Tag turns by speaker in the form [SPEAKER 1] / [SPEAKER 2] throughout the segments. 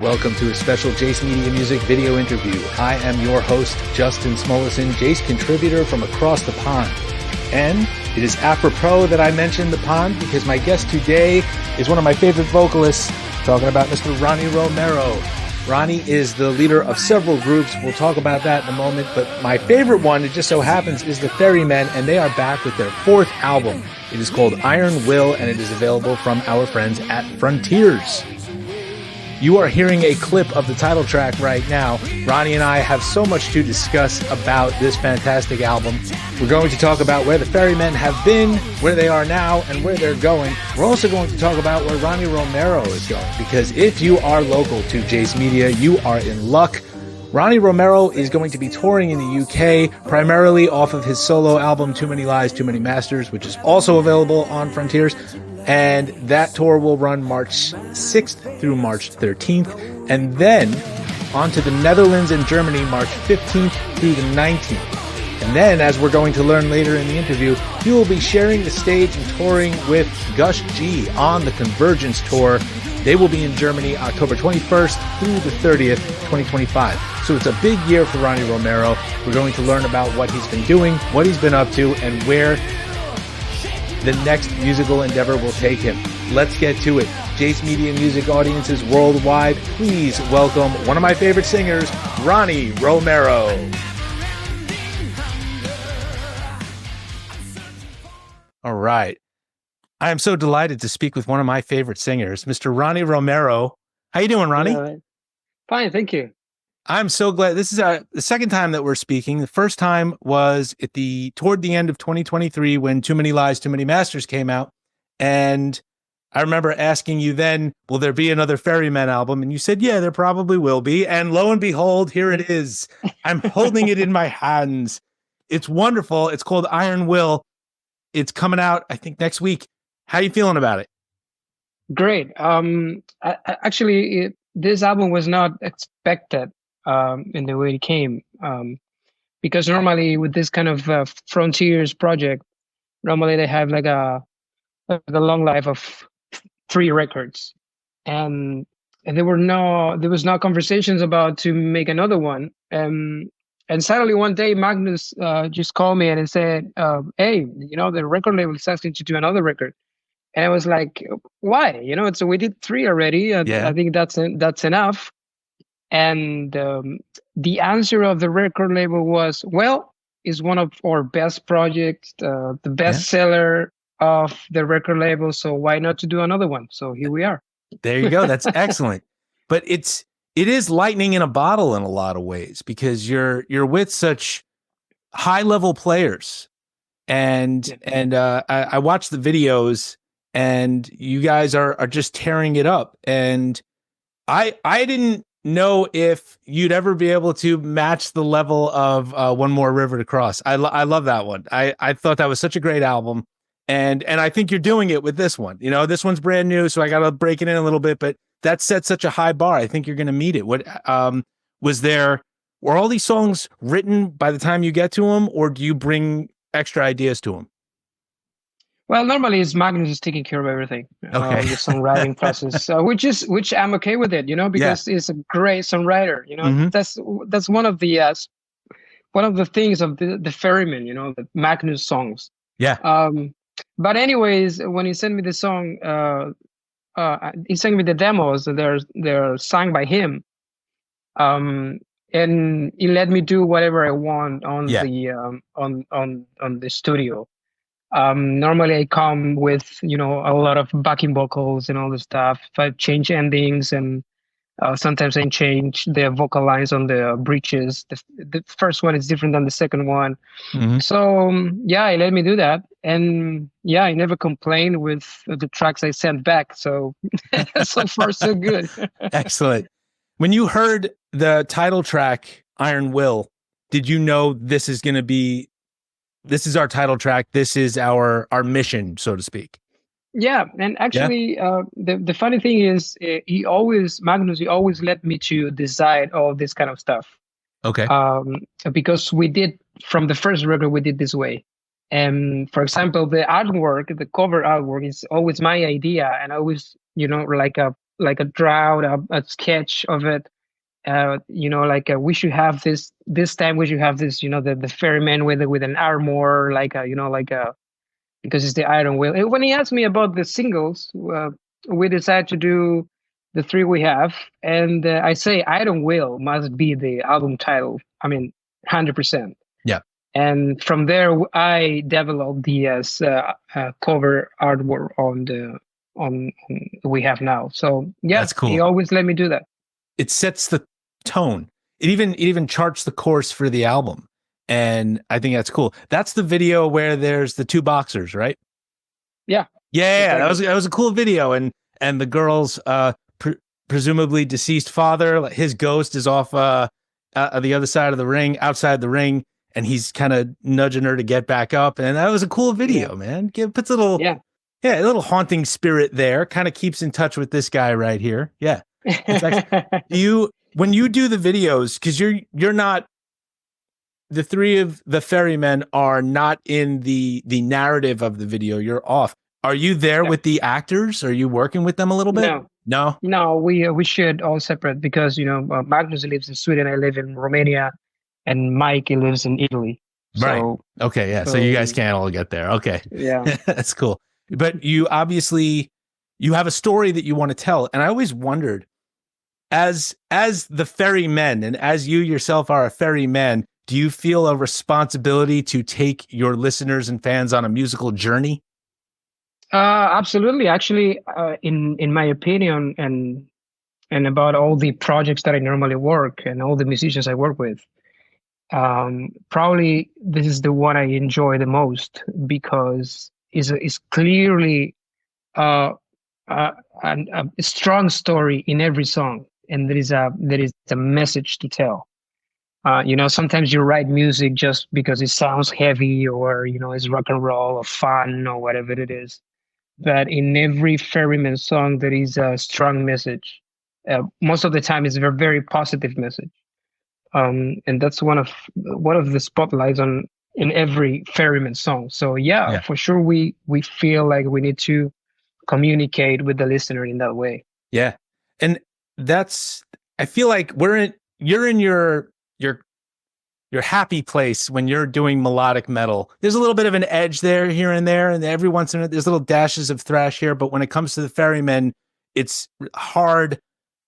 [SPEAKER 1] Welcome to a special Jace Media Music video interview. I am your host, Justin Smollison, Jace contributor from across the pond. And it is apropos that I mentioned the pond because my guest today is one of my favorite vocalists, talking about Mr. Ronnie Romero. Ronnie is the leader of several groups. We'll talk about that in a moment. But my favorite one, it just so happens, is the Ferrymen, and they are back with their fourth album. It is called Iron Will, and it is available from our friends at Frontiers. You are hearing a clip of the title track right now. Ronnie and I have so much to discuss about this fantastic album. We're going to talk about where the Ferrymen have been, where they are now, and where they're going. We're also going to talk about where Ronnie Romero is going, because if you are local to Jace Media, you are in luck. Ronnie Romero is going to be touring in the UK, primarily off of his solo album, Too Many Lies, Too Many Masters, which is also available on Frontiers. And that tour will run March 6th through March 13th. And then on to the Netherlands and Germany, March 15th through the 19th. And then, as we're going to learn later in the interview, he will be sharing the stage and touring with Gus G on the Convergence Tour. They will be in Germany October 21st through the 30th, 2025. So it's a big year for Ronnie Romero. We're going to learn about what he's been doing, what he's been up to, and where the next musical endeavor will take him. Let's get to it. Jace Media Music audiences worldwide, please welcome one of my favorite singers, Ronnie Romero. All right. I am so delighted to speak with one of my favorite singers, Mr. Ronnie Romero. How you doing, Ronnie?
[SPEAKER 2] Fine, thank you.
[SPEAKER 1] I'm so glad. This is the second time that we're speaking. The first time was toward the end of 2023 when Too Many Lies, Too Many Masters came out. And I remember asking you then, will there be another Ferrymen album? And you said, yeah, there probably will be. And lo and behold, here it is. I'm holding it in my hands. It's wonderful. It's called Iron Will. It's coming out, I think, next week. How are you feeling about it?
[SPEAKER 2] Great. Actually, this album was not expected in the way it came, because normally with this kind of Frontiers project, normally they have like a long life of 3 records, and there was no conversations about to make another one. And suddenly one day Magnus just called me and said, "Hey, the record label is asking to do another record." And I was like, "Why? So we did 3 already.
[SPEAKER 1] Yeah.
[SPEAKER 2] I think that's enough." And the answer of the record label was, "Well, it's one of our best projects, the best seller of the record label. So why not to do another one?" So here we are.
[SPEAKER 1] There you go. That's excellent. But it is lightning in a bottle in a lot of ways, because you're with such high level players, and I watched the videos, and you guys are just tearing it up. And I didn't know if you'd ever be able to match the level of One More River to Cross. I love that one. I thought that was such a great album. And I think you're doing it with this one. This one's brand new, so I got to break it in a little bit, but that set such a high bar. I think you're going to meet it. What were all these songs written by the time you get to them, or do you bring extra ideas to them?
[SPEAKER 2] Well, normally it's Magnus is taking care of everything, the songwriting process, which I'm okay with it, because he's a great songwriter. That's one of the things of the Ferrymen, the Magnus songs.
[SPEAKER 1] Yeah.
[SPEAKER 2] But anyways, when he sent me the song, he sent me the demos. They're sung by him, and he let me do whatever I want on the studio. Normally I come with, a lot of backing vocals and all this stuff. If I change endings, and sometimes I change the vocal lines on the bridges. The first one is different than the second one. Mm-hmm. So he let me do that. And I never complained with the tracks I sent back. So, so far so good.
[SPEAKER 1] Excellent. When you heard the title track, Iron Will, did you know this is our title track, this is our mission, so to speak?
[SPEAKER 2] Yeah, and actually, the funny thing is, Magnus always let me to decide all this kind of stuff.
[SPEAKER 1] Okay.
[SPEAKER 2] Because we did, from the first record, we did this way. And for example, the cover artwork is always my idea, and I always, like a drought, a sketch of it. We should have this time. We should have this. The ferryman with an armor, because it's the Iron Will. And when he asked me about the singles, we decided to do the three we have, and I say Iron Will must be the album title. I mean, 100%.
[SPEAKER 1] Yeah.
[SPEAKER 2] And from there, I developed the cover artwork on we have now. So yeah,
[SPEAKER 1] that's cool.
[SPEAKER 2] He always let me do that.
[SPEAKER 1] It sets the tone. It even charts the course for the album. And I think that's cool. That's the video where there's the two boxers, right?
[SPEAKER 2] Yeah.
[SPEAKER 1] Yeah, exactly. That was a cool video. And the girl's presumably deceased father, his ghost is off the other side of the ring, outside the ring, and he's kind of nudging her to get back up. And that was a cool video, man. Puts a little a little haunting spirit there. Kind of keeps in touch with this guy right here. Yeah. When you do the videos, because you're not, the three of the Ferrymen are not in the narrative of the video. You're off. Are you there with the actors? Are you working with them a little bit? No.
[SPEAKER 2] We should all separate because Magnus lives in Sweden, I live in Romania, and Mike lives in Italy.
[SPEAKER 1] Right.
[SPEAKER 2] So,
[SPEAKER 1] okay. Yeah. So you guys can't all get there. Okay.
[SPEAKER 2] Yeah.
[SPEAKER 1] That's cool. But you obviously have a story that you want to tell, and I always wondered, as the Ferrymen and as you yourself are a ferryman, do you feel a responsibility to take your listeners and fans on a musical journey?
[SPEAKER 2] Absolutely. Actually, in my opinion, and about all the projects that I normally work and all the musicians I work with, probably this is the one I enjoy the most because it's clearly a strong story in every song, and there is a message to tell. Sometimes you write music just because it sounds heavy or it's rock and roll or fun or whatever it is. But in every Ferryman song, there is a strong message. Most of the time, it's a very, very positive message, and that's one of the spotlights in every Ferryman song. So yeah, for sure, we feel like we need to communicate with the listener in that way.
[SPEAKER 1] Yeah, and I feel like you're in your happy place when you're doing melodic metal. There's a little bit of an edge there, here and there, and every once in a while there's little dashes of thrash here. But when it comes to the Ferrymen, it's hard,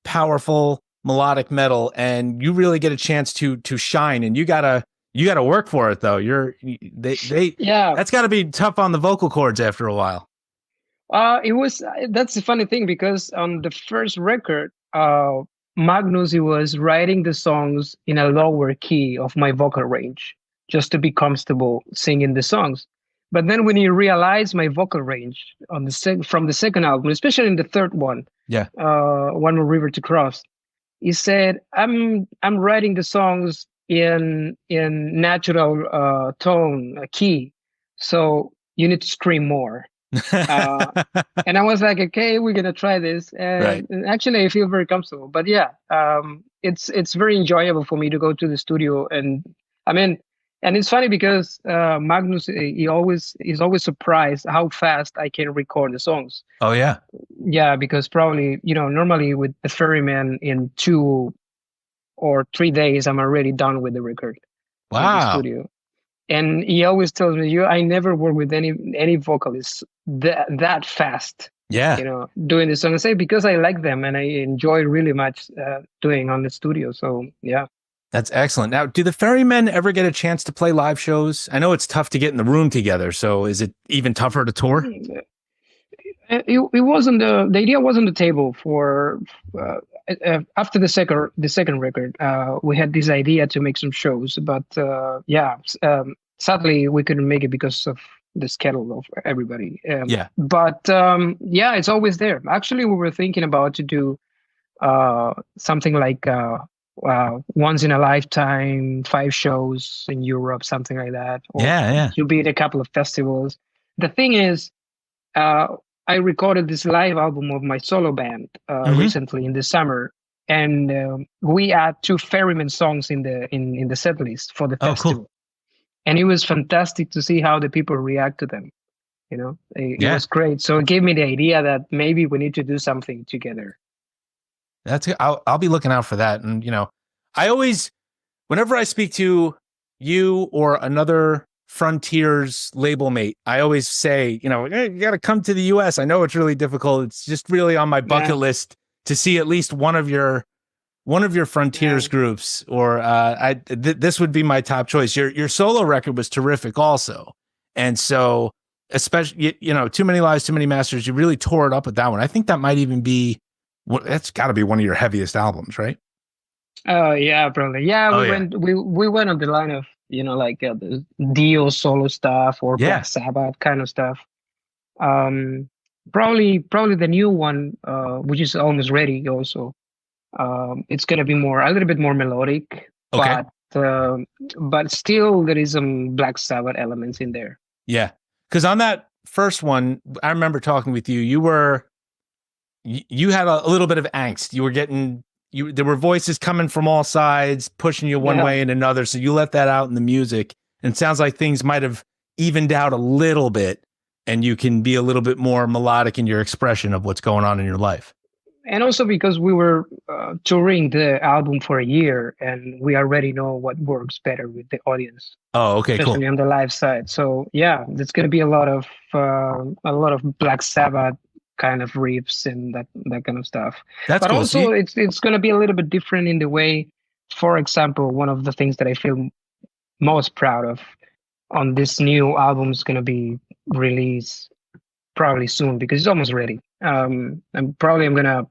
[SPEAKER 1] powerful melodic metal, and you really get a chance to shine. And you gotta work for it though. That's got to be tough on the vocal cords after a while.
[SPEAKER 2] That's the funny thing because on the first record, Magnus, he was writing the songs in a lower key of my vocal range just to be comfortable singing the songs. But then when he realized my vocal range from the second album, especially in the third one, One More River to Cross, he said, "I'm writing the songs in natural tone key, so you need to scream more." And I was like, okay, we're gonna try this, and actually I feel very comfortable. But it's very enjoyable for me to go to the studio, and it's funny because Magnus, he's always surprised how fast I can record the songs.
[SPEAKER 1] Oh
[SPEAKER 2] yeah, because probably normally with the Ferryman in 2 or 3 days I'm already done with the record.
[SPEAKER 1] Wow.
[SPEAKER 2] In the studio. And he always tells me, I never work with any vocalists that fast.
[SPEAKER 1] Yeah.
[SPEAKER 2] Doing the song. I say because I like them and I enjoy really much doing on the studio. So yeah.
[SPEAKER 1] That's excellent. Now, do the Ferrymen ever get a chance to play live shows? I know it's tough to get in the room together. So is it even tougher to tour?
[SPEAKER 2] It wasn't the idea was on the table for after the second record. We had this idea to make some shows, but sadly we couldn't make it because of the schedule of everybody. But it's always there. Actually, we were thinking about to do something like once in a lifetime 5 shows in Europe, something like that. Or to be at a couple of festivals. The thing is, I recorded this live album of my solo band recently in the summer, and we add 2 Ferryman songs in the set list for the festival. Cool. And it was fantastic to see how the people react to them. It was great. So it gave me the idea that maybe we need to do something together.
[SPEAKER 1] I'll be looking out for that. And I always, whenever I speak to you or another Frontiers label mate, I always say, hey, you got to come to the US. I know it's really difficult. It's just really on my bucket list to see at least one of your Frontiers groups, or this would be my top choice. Your solo record was terrific also. And so, especially, Too Many Lives, Too Many Masters, you really tore it up with that one. I think that might even be, that's got to be one of your heaviest albums, right?
[SPEAKER 2] Oh yeah, probably. Yeah, we went on the line of like the Dio solo stuff or Black Sabbath kind of stuff. Probably the new one, which is almost ready also. It's gonna be a little bit more melodic, but still there is some Black Sabbath elements in there.
[SPEAKER 1] Yeah, because on that first one, I remember talking with you. You had a little bit of angst. You were getting there were voices coming from all sides, pushing you one way and another. So you let that out in the music, and it sounds like things might have evened out a little bit, and you can be a little bit more melodic in your expression of what's going on in your life.
[SPEAKER 2] And also because we were touring the album for a year, and we already know what works better with the audience.
[SPEAKER 1] Oh, okay,
[SPEAKER 2] especially
[SPEAKER 1] cool.
[SPEAKER 2] on the live side. So yeah, there's going to be a lot of Black Sabbath kind of riffs and that kind of stuff.
[SPEAKER 1] That's
[SPEAKER 2] but
[SPEAKER 1] cool.
[SPEAKER 2] Also, it's going to be a little bit different in the way. For example, one of the things that I feel most proud of on this new album is going to be released probably soon because it's almost ready. I'm gonna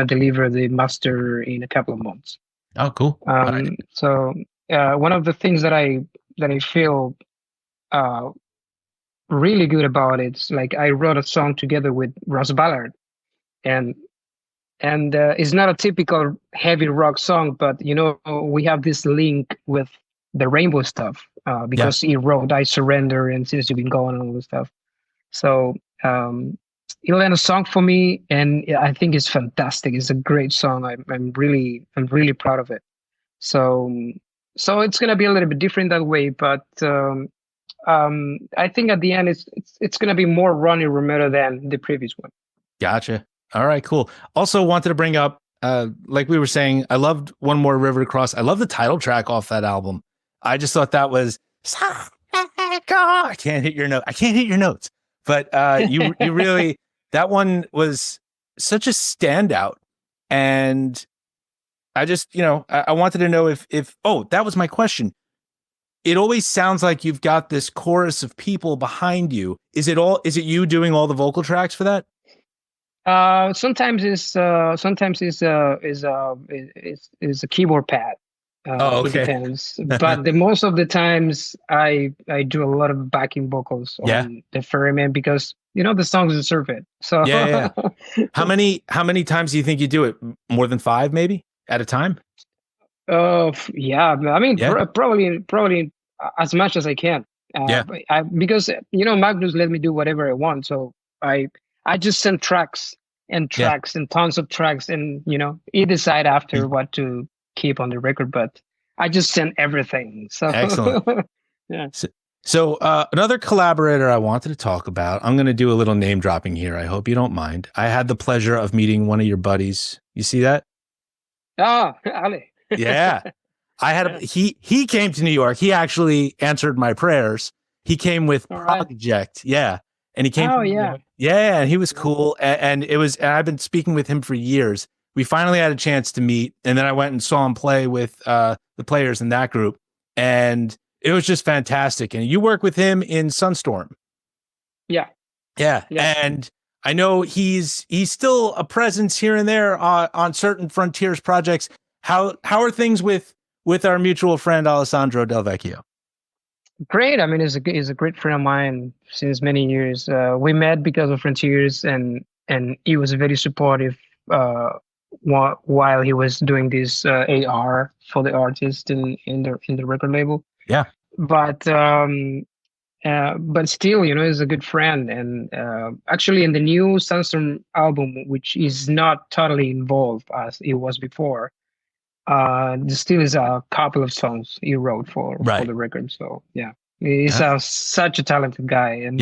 [SPEAKER 2] deliver the master in a couple of months.
[SPEAKER 1] Oh, cool.
[SPEAKER 2] So one of the things that I feel really good about it is like I wrote a song together with Ross Ballard, and it's not a typical heavy rock song, but we have this link with the Rainbow stuff because he wrote "I Surrender" and "Since You've Been Gone" and all this stuff. So he lent a song for me, and I think it's fantastic. It's a great song. I'm really proud of it. So it's gonna be a little bit different that way, but I think at the end it's gonna be more Ronnie Romero than the previous one.
[SPEAKER 1] Gotcha. All right, cool. Also wanted to bring up, like we were saying, I loved One More River to Cross. I love the title track off that album. I just thought that was, I can't hit your notes, but you really, that one was such a standout. And I just, I wanted to know if that was my question. It always sounds like you've got this chorus of people behind you. Is it you doing all the vocal tracks for that?
[SPEAKER 2] Sometimes it's a keyboard pad.
[SPEAKER 1] Okay.
[SPEAKER 2] It depends, but most of the times I do a lot of backing vocals on the Ferrymen because the songs deserve it. So
[SPEAKER 1] yeah. How many times do you think you do it? More than 5, maybe at a time?
[SPEAKER 2] Yeah. I mean, probably as much as I can. Because Magnus let me do whatever I want, so I just send tracks and tons of tracks, and he decide after what to keep on the record, but I just send everything. So
[SPEAKER 1] excellent. Yeah. So another collaborator I wanted to talk about, I'm going to do a little name dropping here. I hope you don't mind. I had the pleasure of meeting one of your buddies. You see that?
[SPEAKER 2] Oh, Ali.
[SPEAKER 1] Yeah. He came to New York. He actually answered my prayers. He came with Project. Yeah. And he came.
[SPEAKER 2] Oh, yeah.
[SPEAKER 1] Yeah. And he was cool. And I've been speaking with him for years. We finally had a chance to meet. And then I went and saw him play with the players in that group. And it was just fantastic. And you work with him in Sunstorm.
[SPEAKER 2] Yeah.
[SPEAKER 1] Yeah. And I know he's still a presence here and there on certain Frontiers projects. How are things with our mutual friend Alessandro Del Vecchio?
[SPEAKER 2] Great. I mean, he's a great friend of mine since many years. We met because of Frontiers, and he was very supportive while he was doing this AR for the artist in the record label.
[SPEAKER 1] Yeah.
[SPEAKER 2] But still, he's a good friend. And actually, in the new Sandstorm album, which is not totally involved as it was before, there still is a couple of songs he wrote for the record. So yeah, he's such a talented guy, and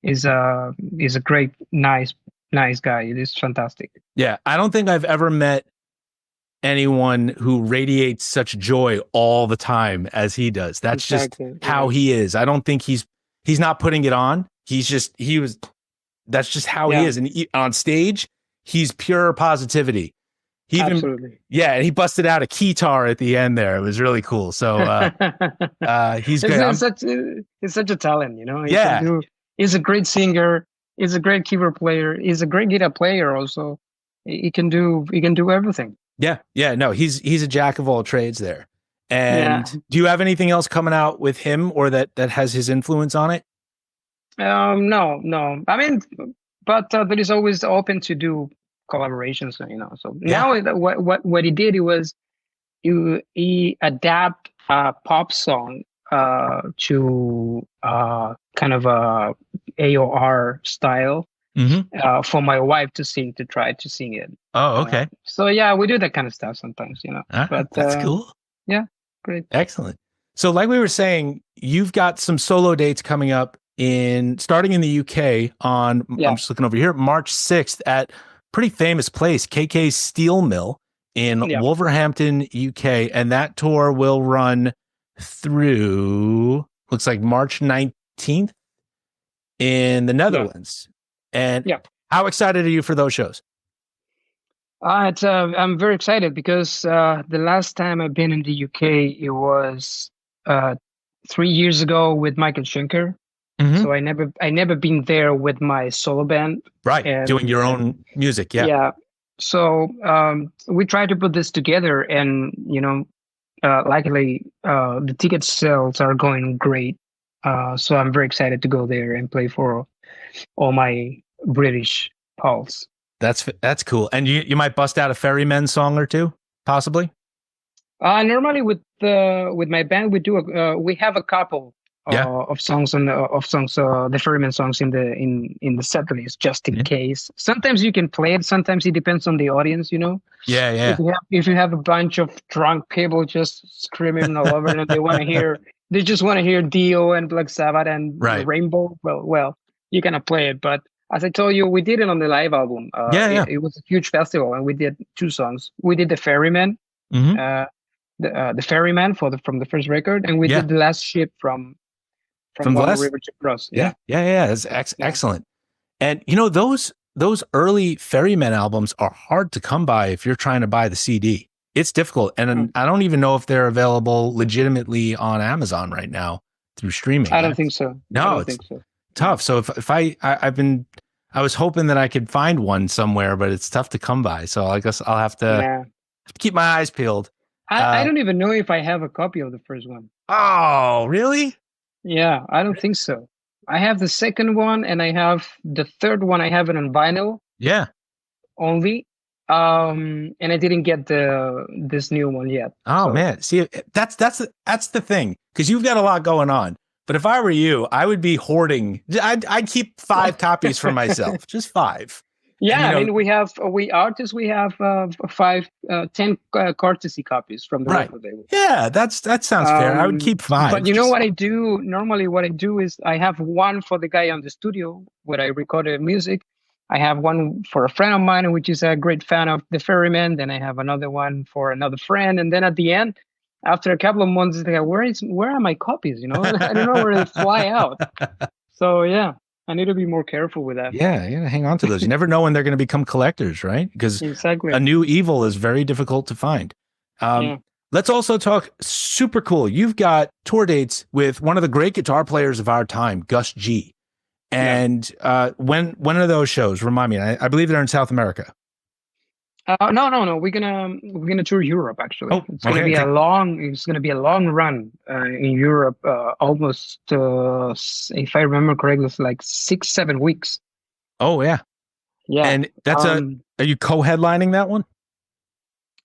[SPEAKER 2] he's a great, nice nice guy. It is fantastic.
[SPEAKER 1] Yeah, I don't think I've ever met anyone who radiates such joy all the time as he does. That's just how he is. I don't think he's not putting it on. That's just how he is. And on stage, he's pure positivity.
[SPEAKER 2] Absolutely.
[SPEAKER 1] And he busted out a keytar at the end there. It was really cool. So he's good.
[SPEAKER 2] He's such a talent, you know.
[SPEAKER 1] He's
[SPEAKER 2] a great singer. He's a great keyboard player. He's a great guitar player also. He can do everything.
[SPEAKER 1] Yeah. No, he's a jack of all trades there. And do you have anything else coming out with him or that has his influence on it?
[SPEAKER 2] No. I mean, but that is always open to do collaborations, you know. So now what he did, he adapt a pop song to kind of a AOR style for my wife to try to sing it.
[SPEAKER 1] Oh, okay.
[SPEAKER 2] So we do that kind of stuff sometimes, you know. But
[SPEAKER 1] that's cool.
[SPEAKER 2] Yeah, great.
[SPEAKER 1] Excellent. So like we were saying, you've got some solo dates coming up starting in the UK on, I'm just looking over here, March 6th at pretty famous place, KK's Steel Mill in Wolverhampton, UK. And that tour will run through, looks like March 19th in the Netherlands. And how excited are you for those shows?
[SPEAKER 2] I'm very excited because the last time I've been in the UK, it was 3 years ago with Michael Schenker. So I never been there with my solo band.
[SPEAKER 1] Right, doing your own music,
[SPEAKER 2] Yeah. So we tried to put this together, and you know, luckily the ticket sales are going great. So I'm very excited to go there and play for all my British pals.
[SPEAKER 1] That's cool. And you might bust out a Ferrymen song or two, possibly.
[SPEAKER 2] Normally with my band we have a couple of songs the Ferrymen songs in the set list just in case. Sometimes you can play it. Sometimes it depends on the audience, you know.
[SPEAKER 1] Yeah.
[SPEAKER 2] If you have a bunch of drunk people just screaming all over and they just want to hear Dio and Black Sabbath and Rainbow. Well, you cannot play it. But as I told you, we did it on the live album. It was a huge festival, and we did 2 songs. We did the Ferrymen, the Ferryman from the first record, and we did the Last Ship from the river to cross.
[SPEAKER 1] Yeah. That's excellent. And you know, those early Ferrymen albums are hard to come by if you're trying to buy the CD. It's difficult, and I don't even know if they're available legitimately on Amazon right now through streaming.
[SPEAKER 2] I don't think so.
[SPEAKER 1] No, it's tough. So if I was hoping that I could find one somewhere, but it's tough to come by. So I guess I'll have to keep my eyes peeled.
[SPEAKER 2] I don't even know if I have a copy of the first one.
[SPEAKER 1] Oh, really?
[SPEAKER 2] Yeah, I don't think so. I have the second one, and I have the third one. I have it on vinyl.
[SPEAKER 1] Yeah.
[SPEAKER 2] Only. And I didn't get this new one yet.
[SPEAKER 1] Oh man, see, that's the thing, because you've got a lot going on. But if I were you, I would be hoarding. I'd keep 5 copies for myself, just 5.
[SPEAKER 2] Yeah, and, we have 10 courtesy copies from the record label.
[SPEAKER 1] Yeah, that sounds fair. I would keep 5.
[SPEAKER 2] But you know what I do? Normally, what I do is I have one for the guy on the studio where I recorded music. I have one for a friend of mine, which is a great fan of the Ferrymen. Then I have another one for another friend, and then at the end, after a couple of months, it's like, where are my copies? You know, I don't know where they fly out. So yeah, I need to be more careful with that.
[SPEAKER 1] Yeah, you gotta hang on to those. You never know when they're going to become collectors, right? Because a new evil is very difficult to find. Let's also talk super cool. You've got tour dates with one of the great guitar players of our time, Gus G. And when are those shows? Remind me. I believe they're in South America.
[SPEAKER 2] No. We're gonna tour Europe actually. It's gonna be a long run in Europe. Almost, if I remember correctly, it's like 6-7 weeks.
[SPEAKER 1] Oh yeah. And that's are you co-headlining that one?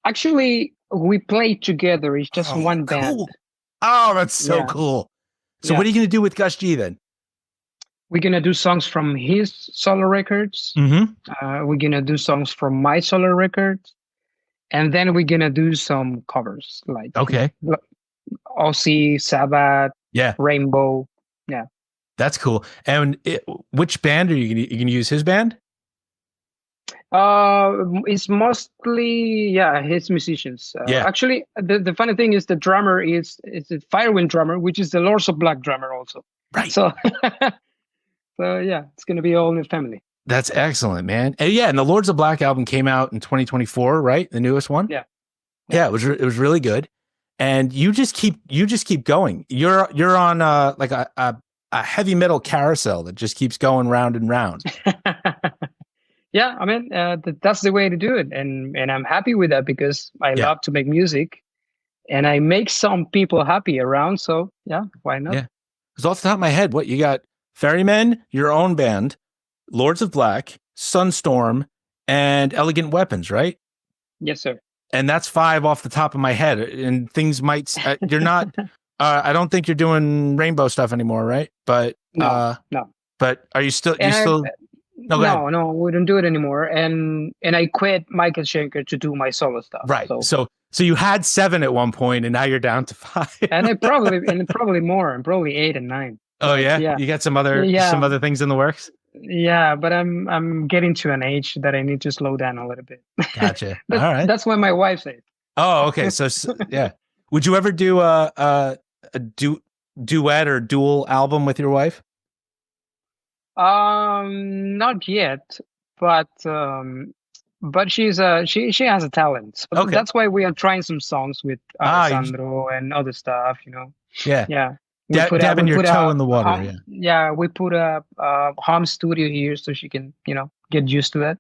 [SPEAKER 2] Actually, we play together. It's just one band.
[SPEAKER 1] Cool. Oh, that's so cool. So what are you gonna do with Gus G then?
[SPEAKER 2] We're going to do songs from his solo records. We're going to do songs from my solo records. And then we're going to do some covers like Ozzy, Sabbath, Rainbow. Yeah.
[SPEAKER 1] That's cool. And which band are you going to use? His band?
[SPEAKER 2] It's mostly his musicians.
[SPEAKER 1] Yeah.
[SPEAKER 2] Actually, the funny thing is the drummer is a Firewind drummer, which is the Lords of Black drummer also.
[SPEAKER 1] Right.
[SPEAKER 2] So so yeah, it's gonna be all in the family.
[SPEAKER 1] That's excellent, man. And yeah, and the Lords of Black album came out in 2024, right? The newest one.
[SPEAKER 2] Yeah.
[SPEAKER 1] Yeah, it was really good. And you just keep going. You're on like a heavy metal carousel that just keeps going round and round.
[SPEAKER 2] Yeah, I mean, that's the way to do it, and I'm happy with that because I love to make music, and I make some people happy around. So yeah, why not?
[SPEAKER 1] Yeah, because off the top of my head, what you got? Ferrymen, your own band, Lords of Black, Sunstorm, and Elegant Weapons, right?
[SPEAKER 2] Yes, sir.
[SPEAKER 1] And that's 5 off the top of my head. And things might you're not. I don't think you're doing Rainbow stuff anymore, right? But
[SPEAKER 2] no.
[SPEAKER 1] But are you still?
[SPEAKER 2] No, we don't do it anymore. And I quit Michael Schenker to do my solo stuff.
[SPEAKER 1] Right. So you had 7 at one point, and now you're down to 5.
[SPEAKER 2] and probably more, and probably 8 and 9.
[SPEAKER 1] Oh yeah? You got some other things in the works.
[SPEAKER 2] Yeah, but I'm getting to an age that I need to slow down a little bit.
[SPEAKER 1] Gotcha. All right.
[SPEAKER 2] That's what my wife said.
[SPEAKER 1] Oh, okay. So yeah. Would you ever do a duet or dual album with your wife?
[SPEAKER 2] Not yet, but she has a talent. Okay. That's why we are trying some songs with Alessandro and other stuff, you know.
[SPEAKER 1] Yeah.
[SPEAKER 2] Yeah.
[SPEAKER 1] Dabbing your toe in the water.
[SPEAKER 2] We put a home studio here so she can, you know, get used to that.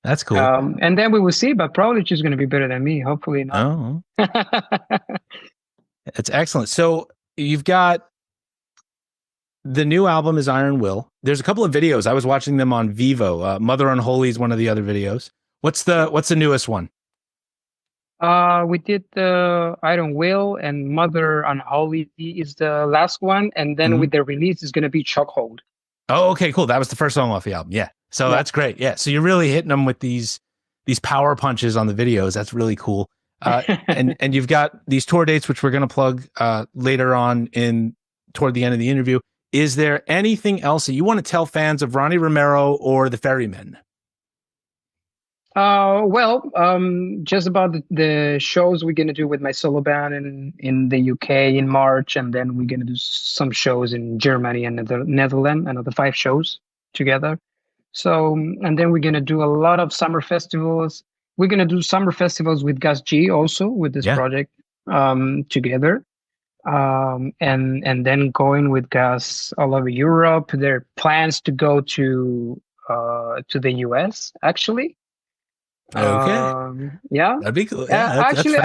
[SPEAKER 1] That's cool.
[SPEAKER 2] And then we will see, but probably she's going to be better than me. Hopefully not.
[SPEAKER 1] Oh. That's excellent. So you've got the new album is Iron Will. There's a couple of videos. I was watching them on Vivo. Mother Unholy is one of the other videos. What's the newest one?
[SPEAKER 2] We did the Iron Will, and Mother Unholy is the last one, and then with the release is going to be Chokehold.
[SPEAKER 1] Oh, okay, cool. That was the first song off the album. Yeah. So that's great. Yeah. So you're really hitting them with these power punches on the videos. That's really cool. And you've got these tour dates, which we're going to plug later on toward the end of the interview. Is there anything else that you want to tell fans of Ronnie Romero or the Ferrymen?
[SPEAKER 2] Just about the shows we're going to do with my solo band in the UK in March, and then we're going to do some shows in Germany and the Netherlands, another 5 shows together. So, and then we're going to do a lot of summer festivals. We're going to do summer festivals with Gus G also with this project together. And then going with Gus all over Europe. There are plans to go to the US actually.
[SPEAKER 1] Okay.
[SPEAKER 2] Yeah,
[SPEAKER 1] that'd be cool. Yeah, actually,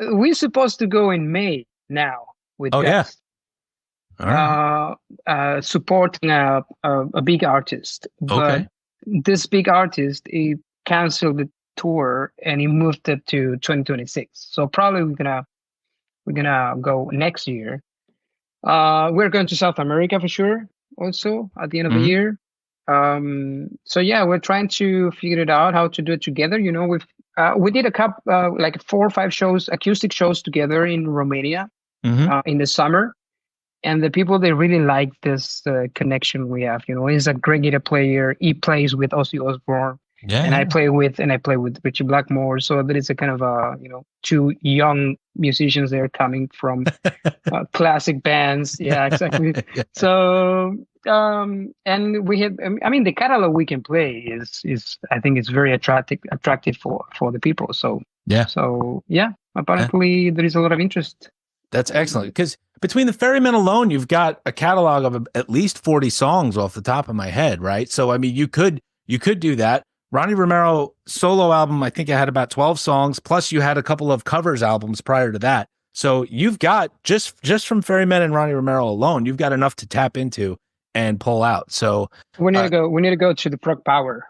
[SPEAKER 2] we're supposed to go in May now with Gus. Supporting a big artist. But this big artist, he canceled the tour and he moved it to 2026. So probably we're gonna go next year. We're going to South America for sure. Also at the end of the year. So yeah, we're trying to figure it out how to do it together. You know, we did a couple like 4 or 5 shows, acoustic shows together in Romania in the summer. And the people, they really like this connection we have. You know, he's a great guitar player. He plays with Ozzy Osbourne, and I play with Richie Blackmore. So there is a kind of 2 young musicians there coming from classic bands. Yeah, exactly. So and we have. I mean, the catalog we can play is I think it's very attractive for the people. So apparently there is a lot of interest.
[SPEAKER 1] That's excellent, because between the Ferrymen alone, you've got a catalog of at least 40 songs off the top of my head, right? So I mean, you could do that. Ronnie Romero solo album, I think it had about 12 songs, plus you had a couple of covers albums prior to that. So you've got just from Ferrymen and Ronnie Romero alone, you've got enough to tap into and pull out. So
[SPEAKER 2] we need to go to the Prog Power.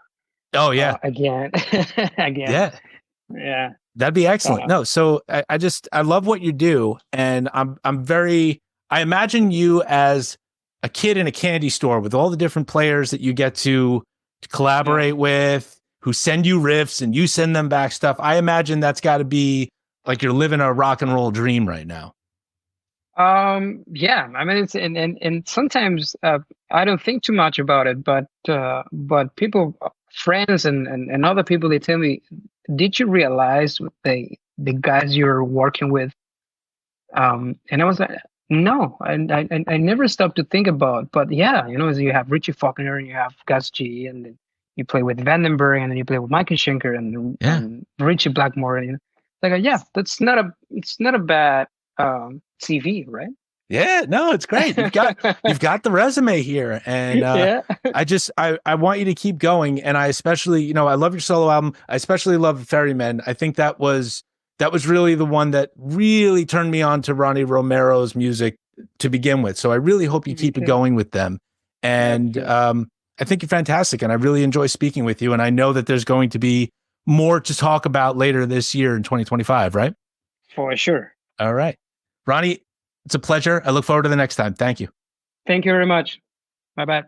[SPEAKER 1] Oh yeah,
[SPEAKER 2] again. Yeah.
[SPEAKER 1] That'd be excellent. No, so I love what you do, and I imagine you as a kid in a candy store with all the different players that you get to collaborate with, who send you riffs and you send them back stuff. I imagine that's got to be like you're living a rock and roll dream right now.
[SPEAKER 2] Yeah, I mean, it's and sometimes I don't think too much about it, but people friends and other people, they tell me, did you realize the guys you're working with? And I was like, no, I never stopped to think about. But yeah, as you have Richie Faulkner and you have Gus G, and then you play with Vandenberg, and then you play with Michael Schenker and Richie Blackmore. And like, yeah, it's not a bad CV, right?
[SPEAKER 1] Yeah, no, it's great. You've got the resume here, and I want you to keep going. And I especially, I love your solo album. I especially love Ferrymen. I think that was really the one that really turned me on to Ronnie Romero's music to begin with. So I really hope you keep it going with them. And I think you're fantastic, and I really enjoy speaking with you. And I know that there's going to be more to talk about later this year in 2025, right?
[SPEAKER 2] For sure.
[SPEAKER 1] All right, Ronnie. It's a pleasure. I look forward to the next time. Thank you.
[SPEAKER 2] Thank you very much. Bye-bye.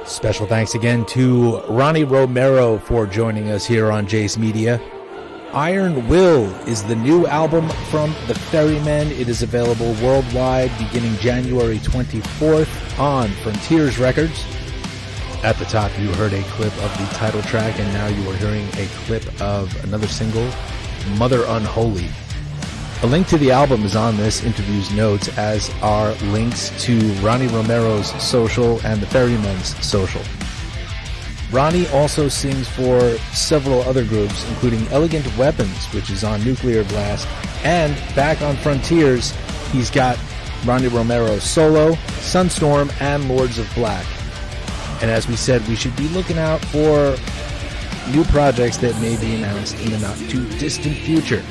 [SPEAKER 1] Special thanks again to Ronnie Romero for joining us here on Jace Media. Iron Will is the new album from the Ferrymen. It is available worldwide beginning January 24th on Frontiers Records. At the top, you heard a clip of the title track, and now you are hearing a clip of another single, Mother Unholy. A link to the album is on this interview's notes, as are links to Ronnie Romero's social and the Ferrymen's social. Ronnie also sings for several other groups, including Elegant Weapons, which is on Nuclear Blast, and back on Frontiers, he's got Ronnie Romero's solo, Sunstorm, and Lords of Black. And as we said, we should be looking out for new projects that may be announced in the not-too-distant future.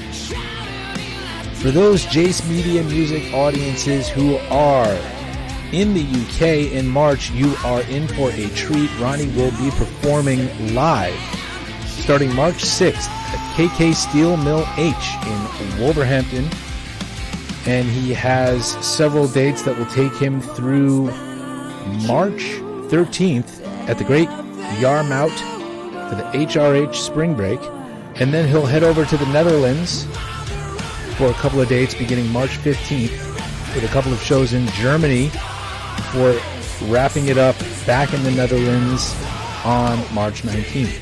[SPEAKER 1] For those Jace Media Music audiences who are in the UK in March, you are in for a treat. Ronnie will be performing live starting March 6th at KK Steel Mill H in Wolverhampton. And he has several dates that will take him through March 13th at the Great Yarmouth for the HRH Spring Break, and then he'll head over to the Netherlands for a couple of dates beginning March 15th with a couple of shows in Germany before wrapping it up back in the Netherlands on March 19th.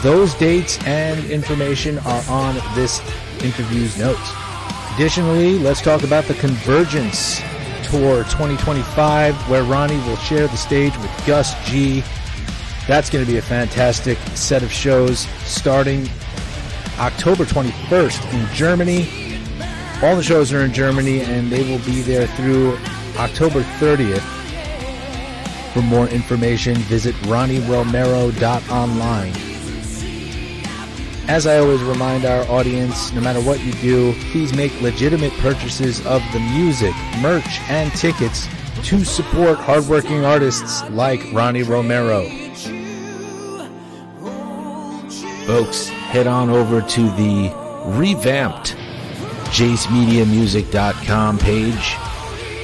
[SPEAKER 1] Those dates and information are on this interview's notes. Additionally, let's talk about the Convergence Tour 2025, where Ronnie will share the stage with Gus G. That's going to be a fantastic set of shows starting October 21st in Germany. All the shows are in Germany, and they will be there through October 30th. For more information, visit RonnieRomero.online. As I always remind our audience, no matter what you do, please make legitimate purchases of the music, merch, and tickets to support hardworking artists like Ronnie Romero. Folks, head on over to the revamped JaceMediaMusic.com page.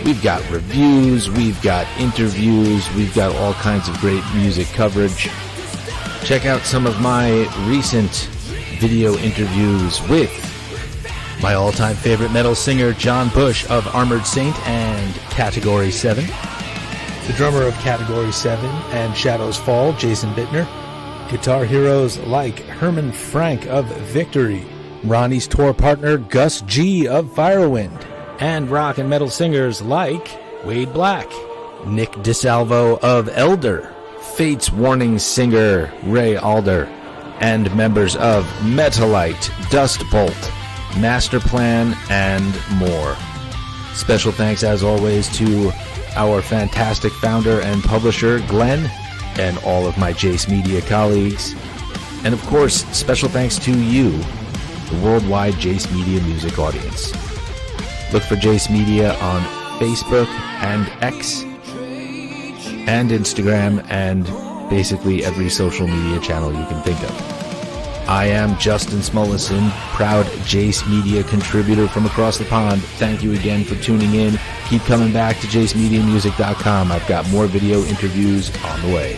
[SPEAKER 1] We've got reviews, we've got interviews, we've got all kinds of great music coverage. Check out some of my recent video interviews with my all-time favorite metal singer, John Bush of Armored Saint and Category 7, the drummer of Category 7 and Shadows Fall, Jason Bittner, guitar heroes like Herman Frank of Victory, Ronnie's tour partner Gus G of Firewind, and rock and metal singers like Wade Black, Nick DeSalvo of Elder, Fate's Warning singer Ray Alder, and members of Metalite, Dustbolt, Masterplan, and more. Special thanks, as always, to our fantastic founder and publisher, Glenn, and all of my Jace Media colleagues. And of course, special thanks to you, the worldwide Jace Media music audience. Look for Jace Media on Facebook and X and Instagram and basically every social media channel you can think of. I am Justin Smolison, proud Jace Media contributor from across the pond. Thank you again for tuning in. Keep coming back to JaceMediaMusic.com. I've got more video interviews on the way.